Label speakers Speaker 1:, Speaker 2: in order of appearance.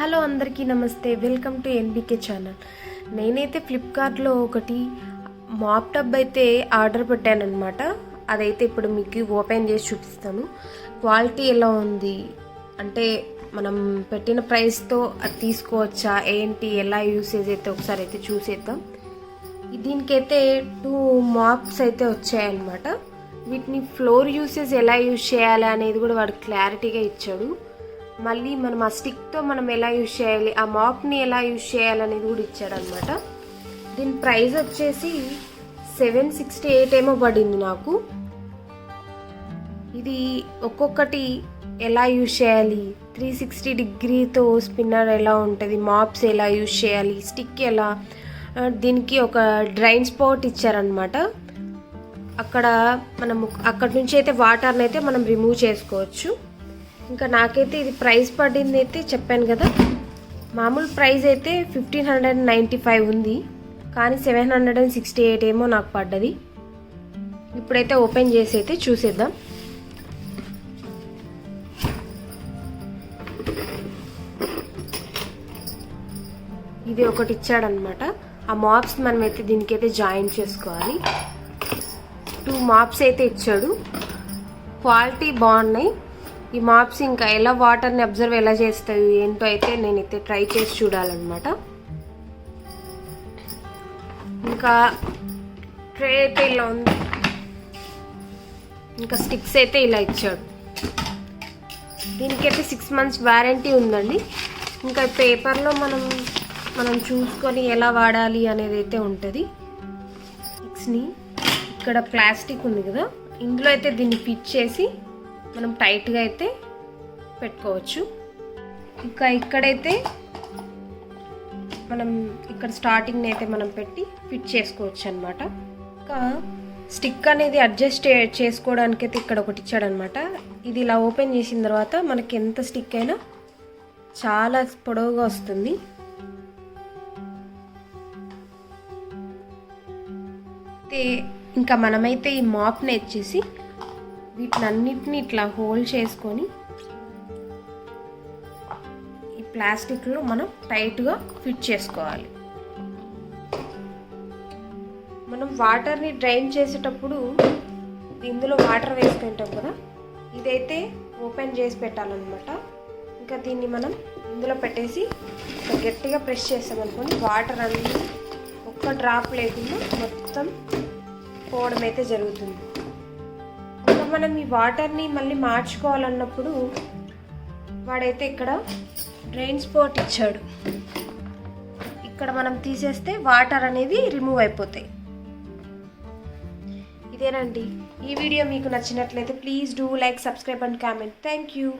Speaker 1: Hello అందరికీ నమస్తే, welcome to NBK channel. నేనైతే ఫ్లిప్కార్ట్లో ఒకటి మాప్ టబ్ అయితే ఆర్డర్ పెట్టానమాట. అదైతే ఇప్పుడు మీకు ఓపెన్ చేసి చూపిస్తాను. క్వాలిటీ ఎలా ఉంది అంటే మనం పెట్టిన ప్రైస్తో అది తీసుకోవచ్చా ఏంటి ఎలా యూసేజ్ అయితే ఒకసారి అయితే చూసేద్దాం. దీనికైతే 2 మాప్స్ అయితే వచ్చాయన్నమాట. వీటిని ఫ్లోర్ యూసేజ్ ఎలా యూజ్ చేయాలి అనేది కూడా వాడు క్లారిటీగా ఇచ్చాడు. మళ్ళీ మనం ఆ స్టిక్తో మనం ఎలా యూజ్ చేయాలి, ఆ మాప్ని ఎలా యూజ్ చేయాలి అనేది కూడా ఇచ్చాడు అనమాట. దీని ప్రైస్ వచ్చేసి 768 ఏమో పడింది నాకు. ఇది ఒక్కొక్కటి ఎలా యూజ్ చేయాలి, 360 డిగ్రీతో స్పిన్నర్ ఎలా ఉంటుంది, మాప్స్ ఎలా యూజ్ చేయాలి, స్టిక్ ఎలా, దీనికి ఒక డ్రైన్ స్పాట్ ఇచ్చారనమాట. అక్కడ నుంచి అయితే వాటర్ని అయితే మనం రిమూవ్ చేసుకోవచ్చు. ఇంకా నాకైతే ఇది ప్రైస్ పడింది అయితే చెప్పాను కదా, మామూలు ప్రైస్ అయితే 1595 ఉంది, కానీ 768 ఏమో నాకు పడ్డది. ఇప్పుడైతే ఓపెన్ చేసి అయితే చూసేద్దాం. ఇది ఒకటి ఇచ్చాడనమాట. ఆ మాప్స్ మనమైతే దీనికైతే జాయిన్ చేసుకోవాలి. 2 మాప్స్ అయితే ఇచ్చాడు. క్వాలిటీ బాగున్నాయి ఈ మాప్స్. ఇంకా ఎలా వాటర్ని అబ్జర్వ్ ఎలా చేస్తాయి ఏంటో అయితే నేనైతే ట్రై చేసి చూడాలన్నమాట. ఇంకా ట్రే అయితే ఇలా ఉంది. ఇంకా స్టిక్స్ అయితే ఇలా ఇచ్చాడు. దీనికైతే 6 months వారంటీ ఉందండి. ఇంకా పేపర్లో మనం చూసుకొని ఎలా వాడాలి అనేది అయితే ఉంటుంది. స్టిక్స్ని ఇక్కడ ప్లాస్టిక్ ఉంది కదా, ఇందులో అయితే దీన్ని ఫిట్ చేసి మనం టైట్గా అయితే పెట్టుకోవచ్చు. ఇంకా ఇక్కడైతే ఇక్కడ స్టార్టింగ్ని అయితే మనం పెట్టి ఫిట్ చేసుకోవచ్చు అనమాట. ఇంకా స్టిక్ అనేది అడ్జస్ట్ చేసుకోవడానికి అయితే ఇక్కడ ఒకటి ఇచ్చాడనమాట. ఇది ఇలా ఓపెన్ చేసిన తర్వాత మనకి ఎంత స్టిక్ అయినా చాలా పొడవుగా వస్తుంది. ఇంకా మనమైతే ఈ మాప్ని వచ్చేసి వీటినన్నిటిని ఇట్లా హోల్డ్ చేసుకొని ఈ ప్లాస్టిక్లో మనం టైట్గా ఫిట్ చేసుకోవాలి. మనం వాటర్ని డ్రైన్ చేసేటప్పుడు ఇందులో వాటర్ వేసుకుంటాం కదా, ఇదైతే ఓపెన్ చేసి పెట్టాలన్నమాట. ఇంకా దీన్ని మనం ఇందులో పెట్టేసి గట్టిగా ప్రెస్ చేస్తామనుకోండి, వాటర్ అన్నీ ఒక్క డ్రాప్ లేకుండా మొత్తం పోవడం అయితే జరుగుతుంది. ఇంకా మనం ఈ వాటర్ని మళ్ళీ మార్చుకోవాలన్నప్పుడు వాడైతే ఇక్కడ డ్రైన్ స్పాట్ ఇచ్చాడు. ఇక్కడ మనం తీసేస్తే వాటర్ అనేది రిమూవ్ అయిపోతాయి. ఇదేనండి. ఈ వీడియో మీకు నచ్చినట్లయితే please do like, subscribe and comment. Thank you.